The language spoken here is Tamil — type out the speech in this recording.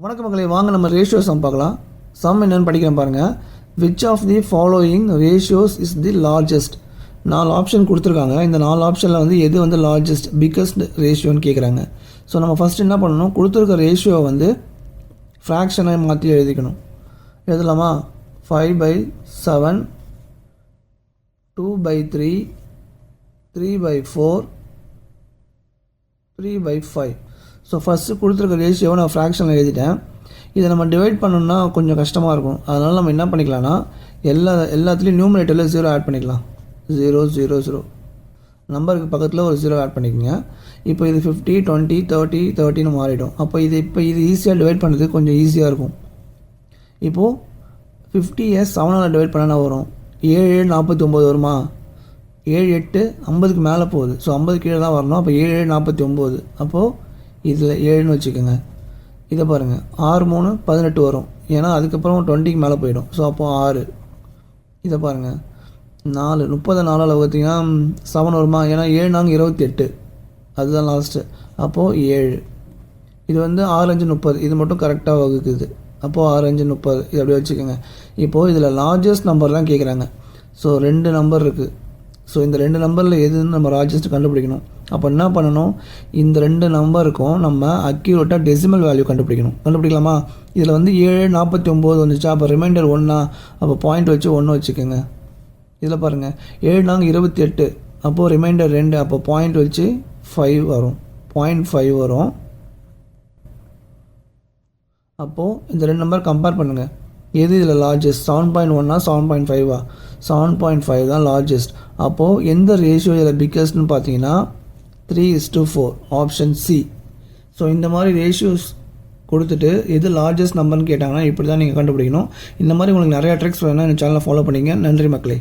வணக்க மக்களே, வாங்க நம்ம ரேஷியோ சம் பார்க்கலாம். சம் என்னென்னு படிக்கிறேன் பாருங்கள். Which of the following ratios is the largest? 4 option கொடுத்துருக்காங்க. இந்த 4 ஆப்ஷனில் வந்து எது வந்து லார்ஜஸ்ட் பிக்கஸ்ட் ரேஷியோன்னு கேட்குறாங்க. ஸோ நம்ம ஃபஸ்ட் என்ன பண்ணணும், கொடுத்துருக்க ரேஷியோவை வந்து ஃப்ராக்ஷனை மாற்றி எழுதிக்கணும். எழுதலாமா? 5/7, 2/3, 3/4, 3/5. ஸோ ஃபஸ்ட்டு கொடுத்துருக்க ரேஷியோவை நான் ஃப்ராக்ஷனில் எழுதிட்டேன். இதை நம்ம டிவைட் பண்ணணும்னா கொஞ்சம் கஷ்டமாக இருக்கும். அதனால் நம்ம என்ன பண்ணிக்கலாம்னா எல்லாத்துலேயும் நியூமரேட்டரில் 0 ஆட் பண்ணிக்கலாம். 0 0 0 நம்பருக்கு பக்கத்தில் ஒரு 0 ஆட் பண்ணிக்கோங்க. இப்போ இது 50 20 30 30ன்னு மாறிடும். அப்போ இது ஈஸியாக டிவைட் பண்ணுறதுக்கு கொஞ்சம் ஈஸியாக இருக்கும். இப்போது 50யை 7ஆல் டிவைட் பண்ணால் வரும். 7 7 49 வருமா? 7 8 50க்கு மேலே போகுது. ஸோ 50 கீழே தான் வரணும். அப்போ 7 7 49. அப்போது இதில் 7ன்னு வச்சுக்கோங்க. இதை பாருங்கள், 6 3 18 வரும். ஏன்னா அதுக்கப்புறம் 20க்கு மேலே போயிடும். ஸோ அப்போது 6. இதை பாருங்கள், 4 30 4ஆல் பார்த்தீங்கன்னா 7 வருமா? ஏன்னா 7 4 28, அதுதான் லாஸ்ட்டு. அப்போது 7. இது வந்து 6 5 30, இது மட்டும் கரெக்டாக வகுக்குது. அப்போது 6 5 30, இது அப்படியே வச்சுக்கோங்க. இப்போது இதில் லார்ஜஸ்ட் நம்பர் தான் கேட்குறாங்க. ஸோ 2 நம்பர் இருக்குது. ஸோ இந்த 2 நம்பரில் எதுன்னு நம்ம லார்ஜஸ்ட் கண்டுபிடிக்கணும். அப்போ என்ன பண்ணணும், இந்த 2 நம்பருக்கும் நம்ம அக்யூரேட்டாக டெசிமல் வேல்யூ கண்டுபிடிக்கலாமா? இதில் வந்து 7 49 வந்துச்சா? அப்போ ரிமைண்டர் 1. அப்போ பாயிண்ட் வச்சு 1 வச்சுக்கோங்க. இதில் பாருங்கள், 7 4 28, அப்போது ரிமைண்டர் 2, அப்போ பாயிண்ட் வச்சு 5 வரும். 0.5 வரும். அப்போது இந்த 2 நம்பர் கம்பேர் பண்ணுங்கள். எது இதில் லார்ஜஸ்ட்? 7.1 7.5? 7.5 தான் லார்ஜஸ்ட். அப்போது எந்த ரேஷியோ இதில் பிக்கஸ்ட்னு பார்த்தீங்கன்னா 3:4, ஆப்ஷன் சி. ஸோ இந்த மாதிரி ரேஷியோஸ் கொடுத்துட்டு எது லார்ஜஸ்ட் நம்பர்னு கேட்டாங்கன்னா இப்படி தான் நீங்கள் கண்டுபிடிக்கணும். இந்த மாதிரி உங்களுக்கு நிறையா ட்ரிக்ஸ் வேணும்னா இந்த சேனலை ஃபாலோ பண்ணிங்க. நன்றி மக்களே.